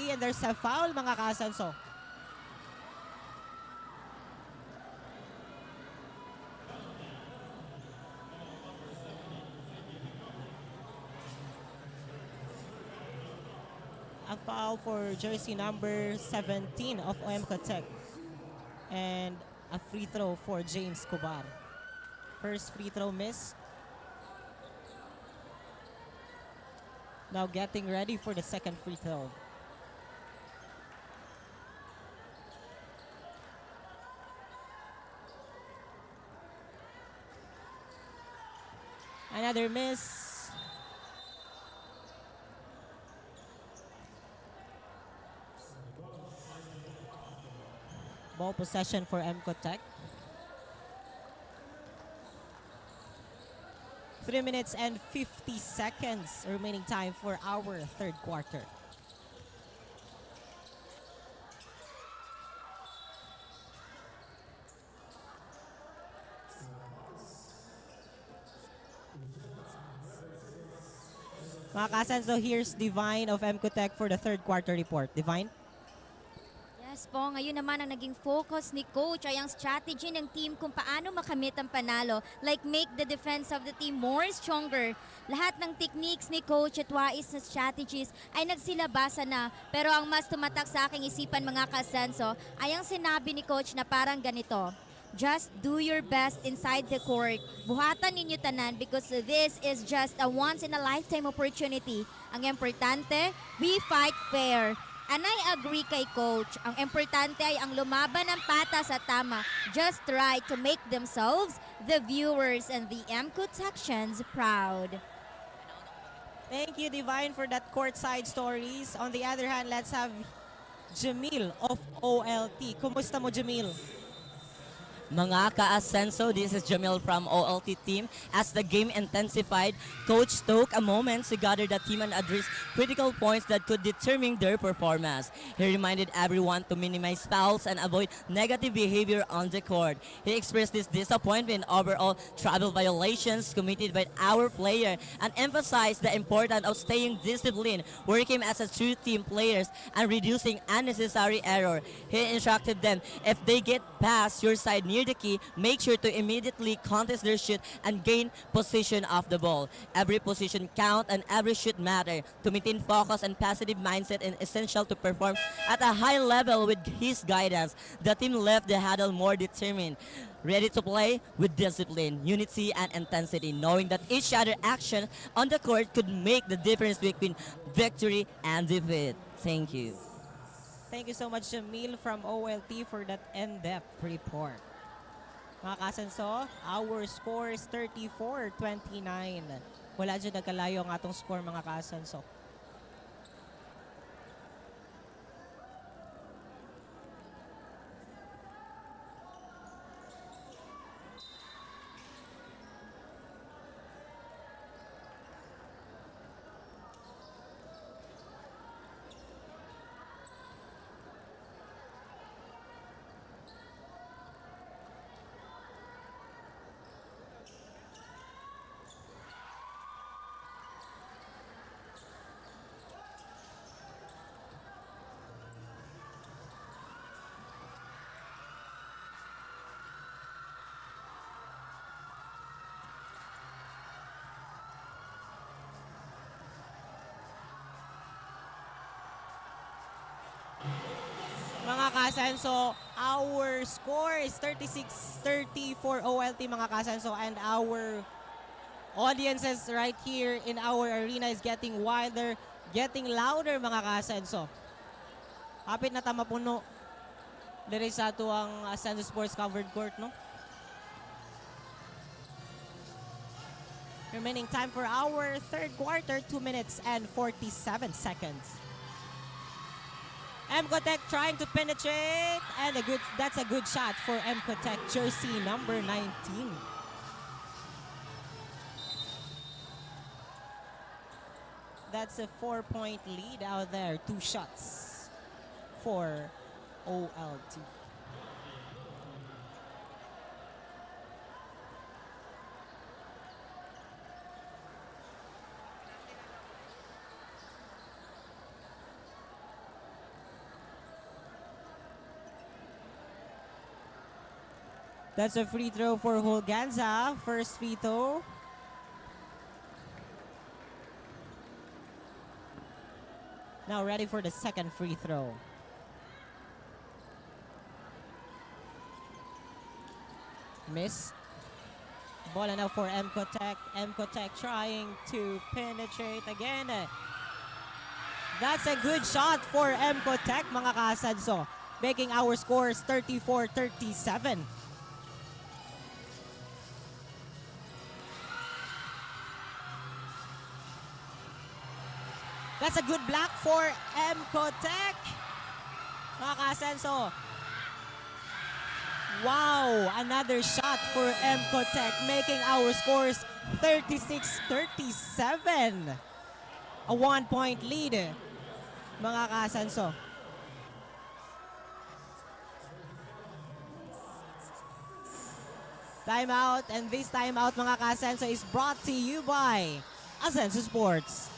OLT and there's a foul mga ka-Asenso. A foul for jersey number 17 of EMCOTECH. And a free throw for James Cubar. First free throw miss. Now getting ready for the second free throw. Another miss. Ball possession for EMCOTECH. 3 minutes and 50 seconds remaining time for our third quarter. Mga ka-Asenso, here's Divine of EMCOTECH for the third quarter report. Divine? Yes po, ngayon naman ang naging focus ni Coach ay ang strategy ng team kung paano makamit ang panalo. Like make the defense of the team more stronger. Lahat ng techniques ni Coach at wais na strategies ay nagsilabasa na. Pero ang mas tumatak sa aking isipan mga ka-Asenso ay ang sinabi ni Coach na parang ganito. Just do your best inside the court. Buhatan ninyo tanan because this is just a once-in-a-lifetime opportunity. Ang importante, we fight fair. And I agree kay Coach. Ang importante ay ang lumaban ng patas at tama. Just try to make themselves, the viewers, and the EMCOTECH sections proud. Thank you, Divine, for that courtside stories. On the other hand, let's have Jamil of OLT. Kumusta mo, Jamil? Mga ka-Asenso, this is Jamil from OLT team. As the game intensified, Coach took a moment to gather the team and address critical points that could determine their performance. He reminded everyone to minimize fouls and avoid negative behavior on the court. He expressed his disappointment over all travel violations committed by our player and emphasized the importance of staying disciplined, working as a true team players, and reducing unnecessary error. He instructed them, if they get past your side near the key, make sure to immediately contest their shoot and gain position of the ball. Every position count and every shoot matter. To maintain focus and positive mindset is essential to perform at a high level with his guidance. The team left the huddle more determined, ready to play with discipline, unity, and intensity, knowing that each other action on the court could make the difference between victory and defeat. Thank you. Thank you so much, Jamil from OLT, for that in-depth report. Mga ka-Asenso, our score is 34-29. Wala dyan nagkalayo ang atong score mga ka-Asenso. Mga ka-Asenso, our score is 36-30 for OLT mga ka-Asenso, and our audiences right here in our arena is getting wilder, getting louder mga ka-Asenso. Hapit na tama puno. Dere sa ato ang Asenso Sports covered court, no? Remaining time for our third quarter, 2 minutes and 47 seconds. EMCOTECH trying to penetrate, and that's a good shot for EMCOTECH jersey number 19. That's a 4-point lead out there. 2 shots for OLT. That's a free throw for Hulganza. First free throw. Now ready for the second free throw. Miss. Ball now for EMCOTECH. EMCOTECH trying to penetrate again. That's a good shot for EMCOTECH, mga kasanso. Making our scores 34-37. That's a good block for EMCOTECH, mga kasanso. Wow, another shot for EMCOTECH, making our scores 36-37. A 1-point lead, mga kasanso. Timeout, and this timeout, mga kasanso, is brought to you by Asenso Sports.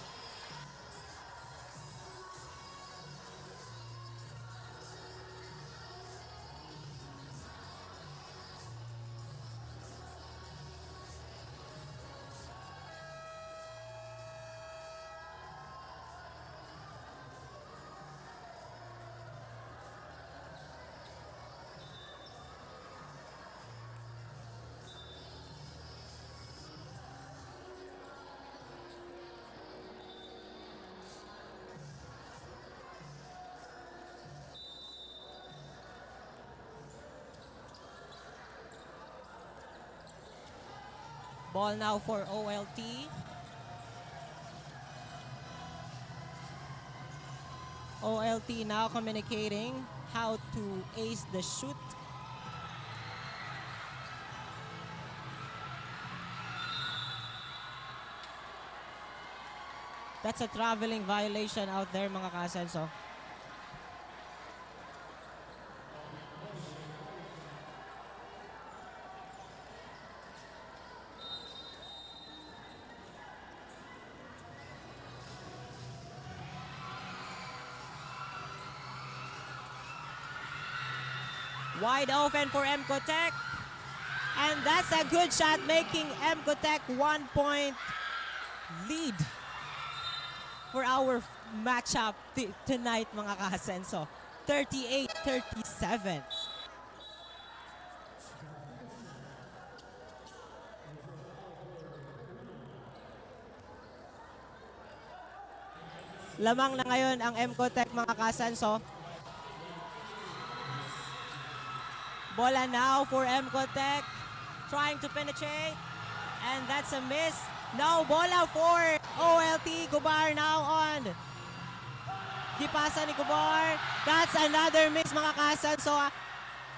Ball now for OLT. OLT now communicating how to ace the shoot. That's a traveling violation out there, mga kasenso. Wide open for EMCOTECH. And that's a good shot, making EMCOTECH 1-point lead for our matchup tonight, mga kasenso. 38-37. Lamang na ngayon ang EMCOTECH, mga kasenso. Bola now for EMCOTECH, trying to penetrate, and that's a miss. Now bola for OLT, Gubar now on. Dipasa ni Gubar, that's another miss, mga kasenso.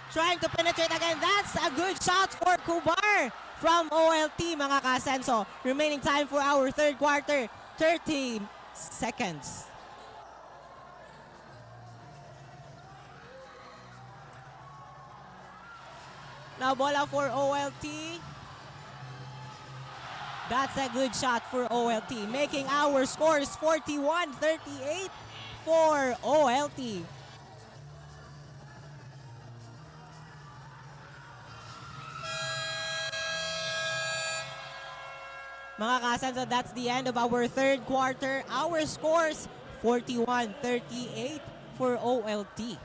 Trying to penetrate again, that's a good shot for Gubar from OLT, mga kasenso. Remaining time for our third quarter, 30 seconds. Now bola for OLT. That's a good shot for OLT, making our scores 41-38 for OLT. Mga kasenso, that's the end of our third quarter. Our scores 41-38 for OLT.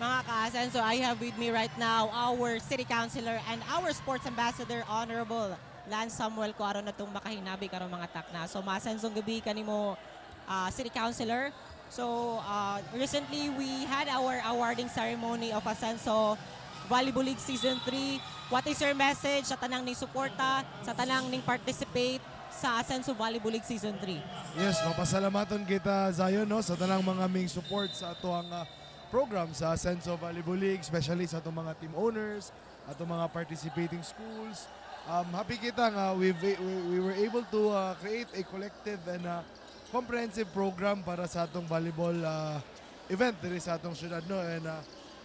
Mga ka-Asenso, I have with me right now our City Councilor and our Sports Ambassador, Honorable Lance Samuel ko aron na itong makahinabi karon mga takna. So masensong gabi kanimo City Councilor. So recently we had our awarding ceremony of Asenso Volleyball League Season 3. What is your message sa tanang ning suporta, sa tanang ning participate sa Asenso Volleyball League Season 3? Yes, mapasalamaton kita Zion no sa tanang mga ming support sa ato ang program sa Asenso Volleyball League, especially sa atong mga team owners, atong mga participating schools. Happy kita nga we were able to create a collective and comprehensive program para sa atong volleyball event diri sa atong syudad no, and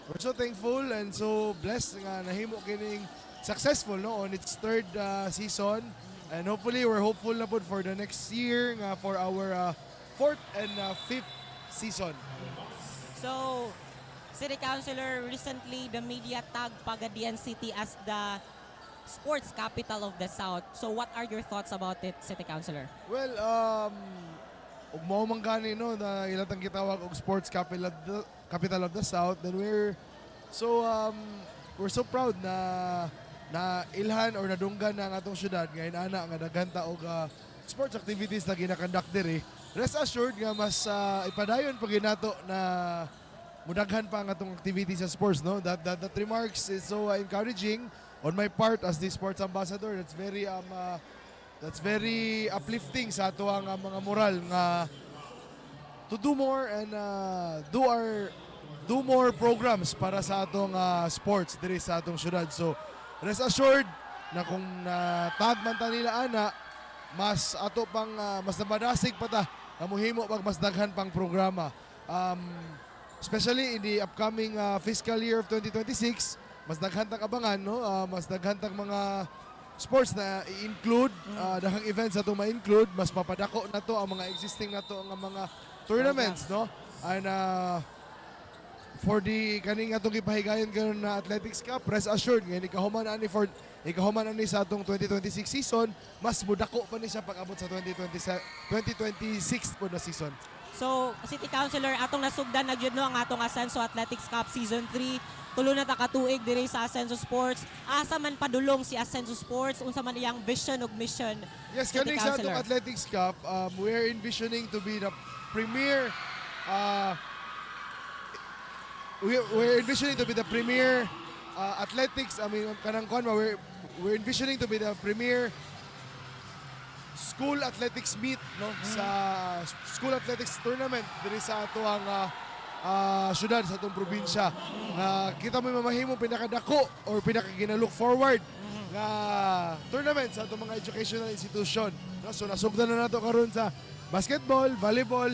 we're so thankful and so blessed nga nahimo kining successful no on its third season, and hopefully we're hopeful na pud for the next year nga for our fourth and fifth season. So, City Councilor, recently the media tagged Pagadian City as the sports capital of the South. So what are your thoughts about it, City Councilor? Well, ug mao man gani no na ilatang gitawag og sports capital of the South, then we're so proud na ilhan or nadunggan na ang atong syudad nga inana nga daghanta og sports activities na ginakandak diri. Rest assured nga mas ipadayon pa ginato na mudaghan pa ang atong activities sa sports no. That remarks is so encouraging on my part as the sports ambassador. That's very uplifting sa ato ang mga moral nga to do more and do more programs para sa atong sports diri sa atong syudad. So rest assured na kung tag man ta nila ana, mas ato pang mas nabadasig pa ta na muhimo pag mas daghan pang programa. Especially in the upcoming fiscal year of 2026, mas daghan tang abangan no, mas daghan tang mga sports na i-include, daghang events ato ma-include, mas papadako na to ang mga existing na to nga mga tournaments no. And for the kaning atong gipahigayon karon na Athletics Cup, rest assured nga ikahuman ani sa atong 2026 season, mas mudako pa ni siya pag-abot sa 2026 po na season. So, City Councilor, atong nasugdan na gyud no ang atong Asenso Athletics Cup Season 3. Tulo na ta katuig diri sa Asenso Sports. Asa man padulong si Asenso Sports, unsa man iyang vision ug mission? Yes, City kaning sa Councilor. atong Athletics Cup, we're envisioning to be the premier athletics, I mean kanang kon we're envisioning to be the premier school athletics meet no sa school athletics tournament diri sa ato ang syudad sa atong probinsya. Kita mo mamahimo pinakadako or pinakagina-look forward nga tournament sa atong mga educational institution no. So nasugdan na nato karon sa basketball, volleyball,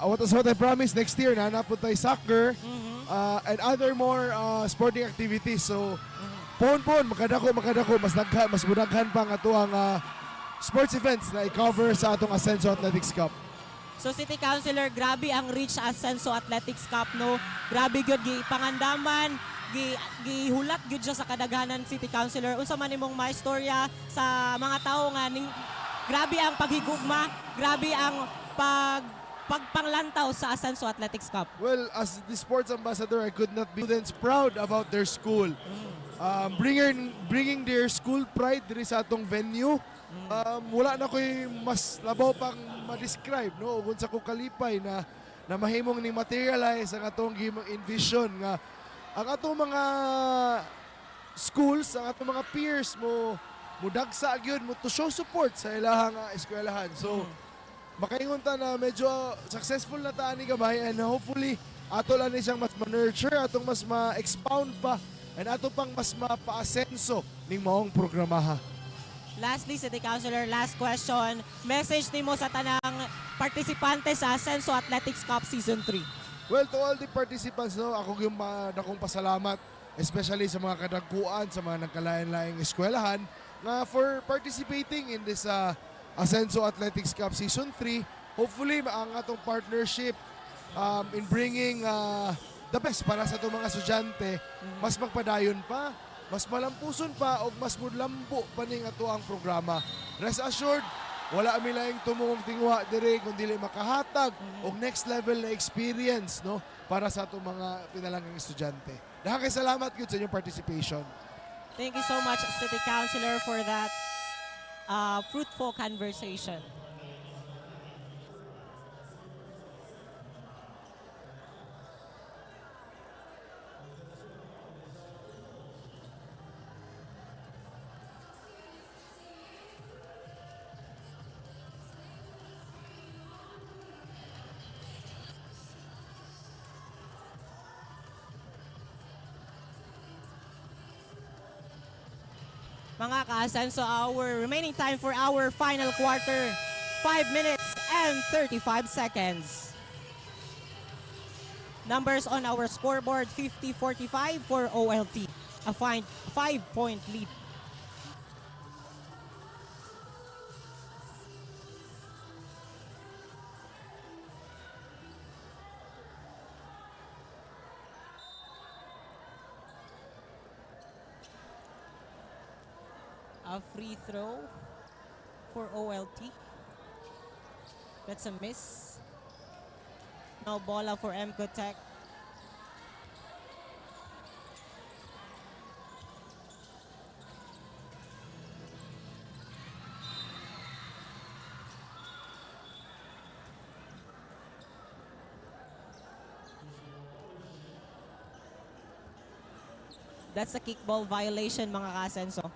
what I promise next year na napod tayo soccer and other more sporting activities. So pon makadako mas mudaghan pa nga ato ang sports events na i-cover sa atong Asenso Athletics Cup. So City Councilor, grabe ang reach sa Asenso Athletics Cup no. Grabe gyud gipangandaman, gihulat gyud siya sa kadaghanan, City Councilor. Unsa man imong maistorya sa mga tao nga grabe ang paghigugma, grabe ang pagpanglantaw sa Asenso Athletics Cup. Well, as the sports ambassador, I could not be students proud about their school. Bringing their school pride diri sa atong venue. Wala na ko'y mas labaw pang ma-describe no kung sa ko kalipay na mahimong ni materialize ang atong envision nga ang atong mga schools, ang atong mga peers mo dagsa gyud mo to show support sa ilahang eskwelahan. So makaingon ta na medyo successful na ta ani gamay, and hopefully ato lang ni siyang mas ma-nurture, atong mas ma-expound pa, and ato pang mas mapa-asenso ning maong programaha. Lastly, City Councilor, last question. Message nimo sa tanang partisipante sa Asenso Athletics Cup Season 3. Well, to all the participants, no, ako yung dakong pasalamat, especially sa mga kadagkuan, sa mga nagkalain-laing eskwelahan, na for participating in this Asenso Athletics Cup Season 3. Hopefully, ang atong partnership in bringing the best para sa itong mga estudyante, mas magpadayon pa, mas malampuson pa, o mas mudlambo pa ning ato ang programa. Rest assured, wala kami laing tumungong tingwa dire kundi makahatag og next level na experience no para sa atong mga pinalangang estudyante. Daghang salamat gyud sa inyong participation. Thank you so much, City Councilor, for that fruitful conversation. Mga ka-Asenso, our remaining time for our final quarter, 5 minutes and 35 seconds. Numbers on our scoreboard, 50-45 for OLT. A 5-point lead. A free throw for OLT. That's a miss. Now bola for EMCOTECH. That's a kickball violation, mga ka-Asenso.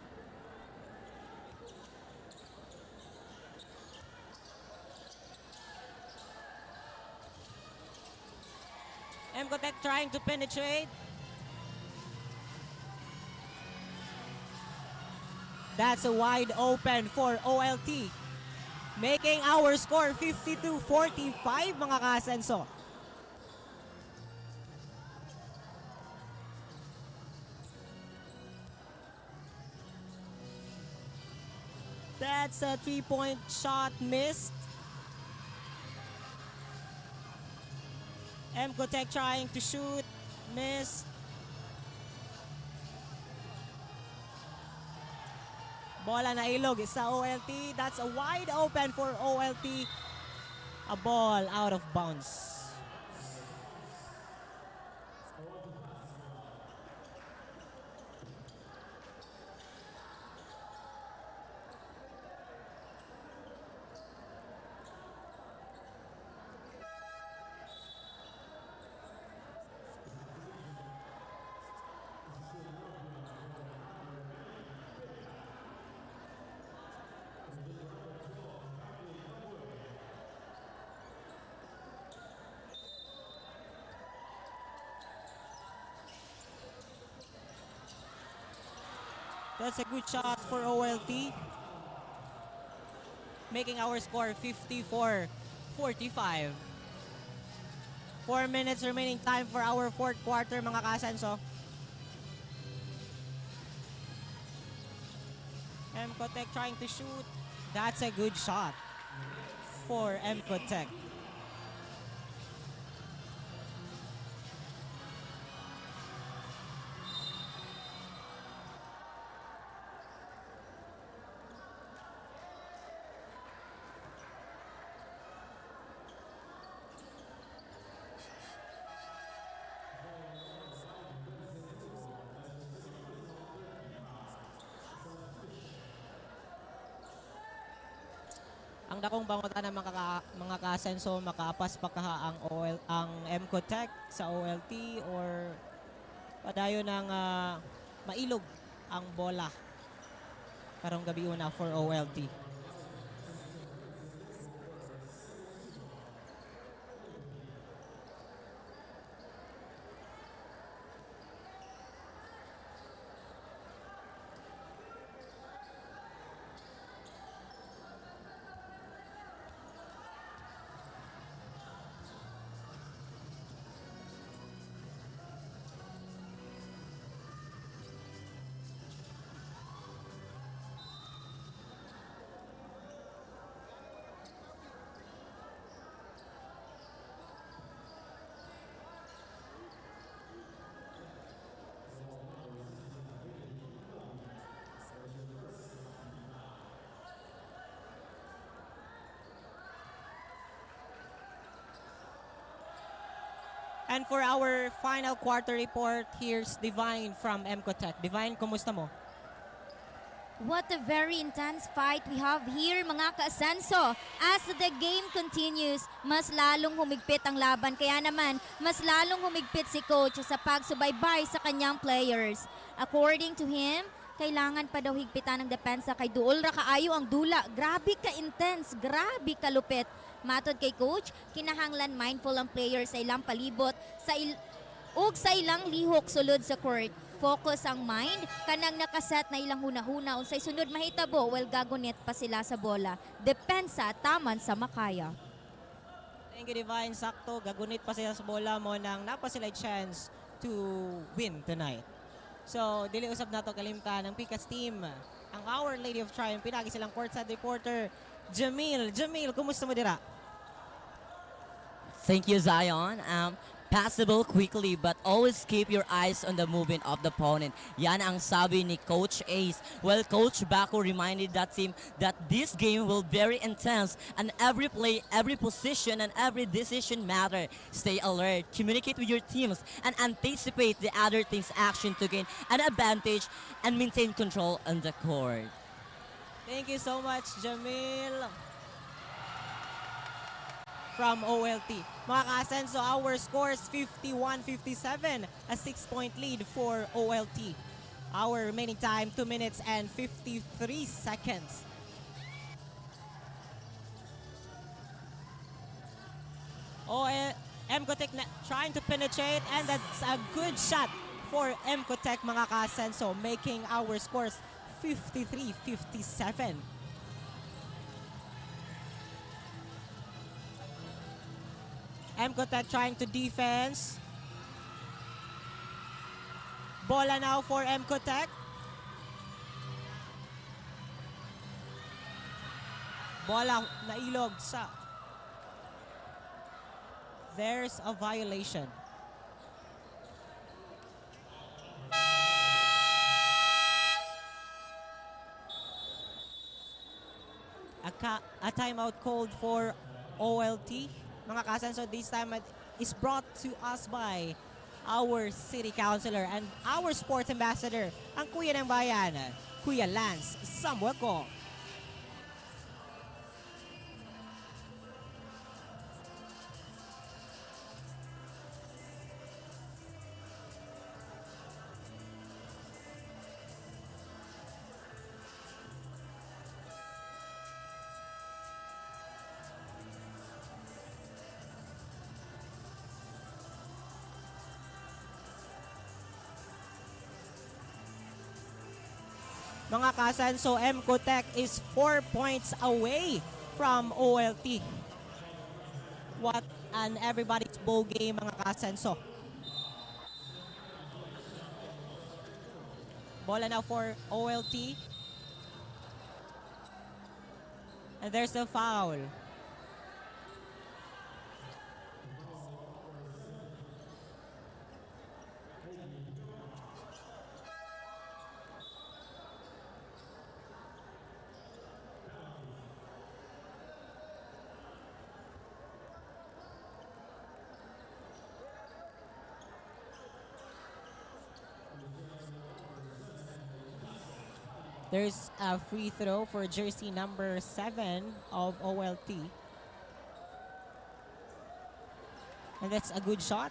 EMCOTECH trying to penetrate. That's a wide open for OLT. Making our score 52-45, mga ka-Asenso. That's a 3-point shot missed. EMCOTECH trying to shoot, miss. Bola na ilog sa OLT. That's a wide open for OLT. A ball out of bounds. That's a good shot for OLT. Making our score 54-45. 4 minutes remaining time for our fourth quarter, mga ka-Asenso. EMCOTECH trying to shoot. That's a good shot for EMCOTECH. Ang dakong bangutan ng mga ka-Asenso, makaapas pa kaha ang EMCOTECH sa OLT or padayon ng mailog ang bola karong gabi una for OLT. And for our final quarter report, here's Divine from EMCOTECH. Divine, kumusta mo? What a very intense fight we have here, mga ka-Asenso. As the game continues, mas lalong humigpit ang laban. Kaya naman, mas lalong humigpit si Coach sa pagsubaybay sa kanyang players. According to him, kailangan pa daw higpitan ng depensa kay Duol ra kaayo ang dula. Grabe ka-intense, grabe ka-lupit. Matod kay Coach, kinahanglan mindful ang players sa ilang palibot ug sa ilang lihok sulod sa court. Focus ang mind, kanang nakaset na ilang hunahuna unsay sunod mahitabo, well gagunit pa sila sa bola. Depensa taman sa makaya. Thank you, Divine. Sakto, gagunit pa sila sa bola mo nang napa sila chance to win tonight. So, dili usab nato kalimtan ng Picas team. Ang Our Lady of Triumph, pinagi silang courtside reporter, Jamil. Jamil, kumusta mo dira? Thank you, Zion. Passable quickly, but always keep your eyes on the movement of the opponent. Yan ang sabi ni Coach Ace. Well, Coach Baco reminded that team that this game will be very intense and every play, every position, and every decision matter. Stay alert, communicate with your teams, and anticipate the other team's action to gain an advantage and maintain control on the court. Thank you so much, Jamil. From OLT. Mga ka-Asenso, our score is 51-57, a 6-point lead for OLT. Our remaining time, 2 minutes and 53 seconds. EMCOTECH trying to penetrate, and that's a good shot for EMCOTECH, mga ka-Asenso, making our scores 53-57. EMCOTECH trying to defense. Bola now for EMCOTECH. Bola nailog sa. There's a violation. A timeout called for OLT. Mga ka-Asenso, this time is brought to us by our city councilor and our sports ambassador, ang Kuya ng Bayan, Kuya Lance Sambueco. Mga ka-Asenso, EMCOTECH is 4 points away from OLT. What an everybody's ball game, mga ka-Asenso. Bola now for OLT. And there's the foul. There's a free throw for jersey number 7 of OLT. And that's a good shot.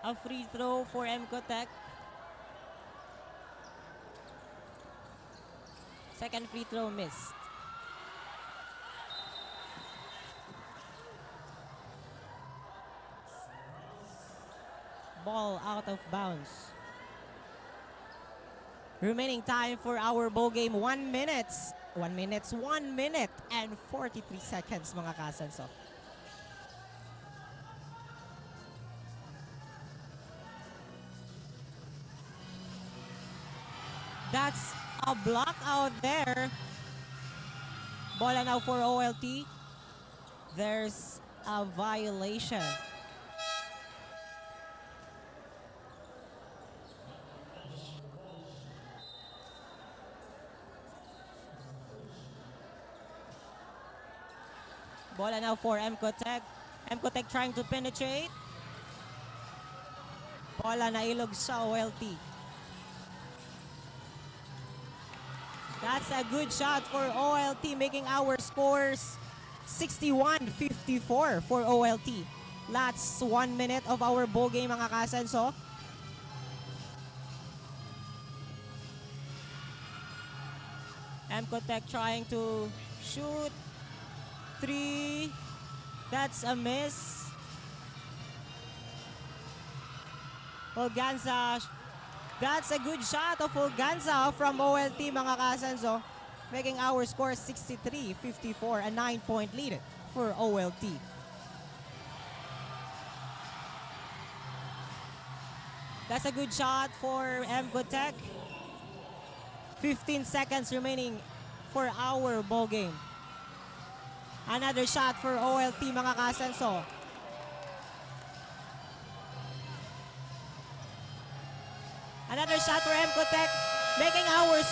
a free throw for EMCOTECH. Second free throw missed. Ball out of bounds. Remaining time for our ball game, 1 minute. 1 minute and 43 seconds mga Kasenso. That's a block out there. Bola now for OLT. There's a violation. Bola now for EMCOTECH. EMCOTECH trying to penetrate. Bola na ilog sa OLT. That's a good shot for OLT, making our scores 61-54 for OLT. That's 1 minute of our ball game mga Kasenso. EMCOTECH trying to shoot. 3. That's a miss. Olganza. That's a good shot of Olganza from OLT mga Kasenso. Making our score 63-54, a 9-point lead for OLT. That's a good shot for EMCOTECH. 15 seconds remaining for our ball game. Another shot for OLT mga Kasenso. Another shot for EMCOTECH, making our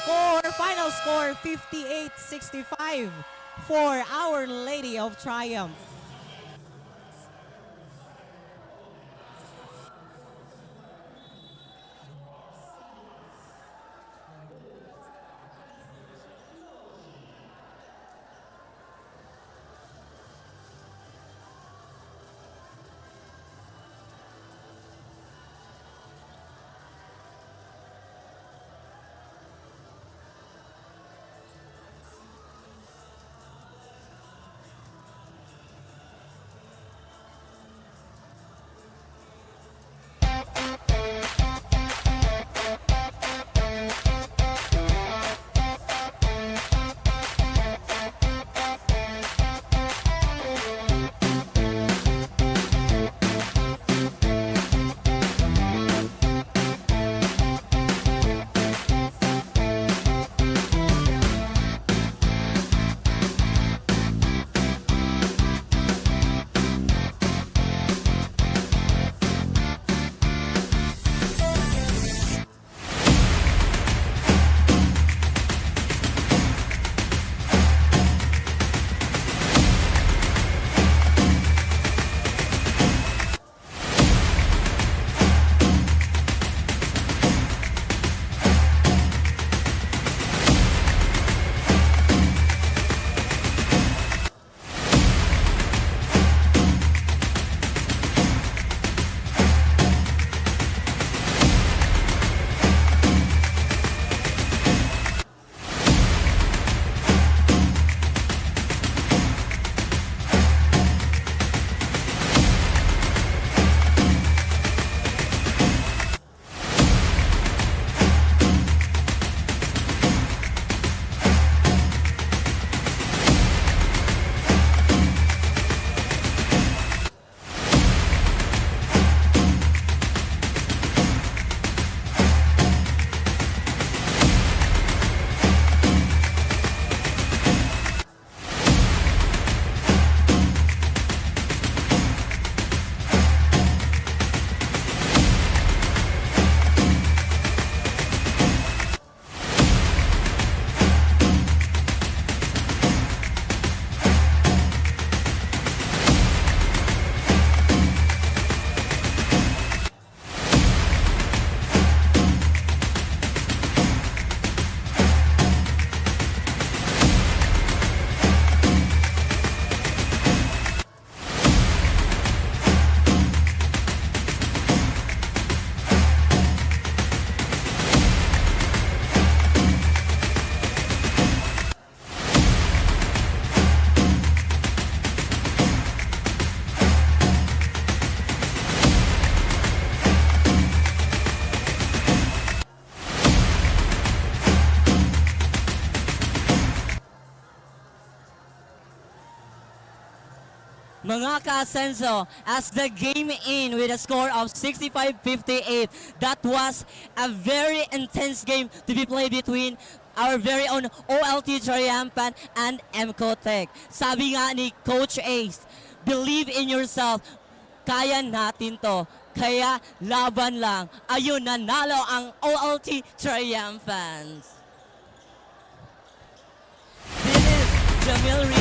final score 58-65 for Our Lady of Triumph. Mga ka-Asenso, as the game in with a score of 65-58, that was a very intense game to be played between our very own OLT Triumphant and EMCOTECH. Sabi nga ni Coach Ace, believe in yourself, kaya natin to. Kaya laban lang. Ayun, nanalo ang OLT Triumphants. This is Jamil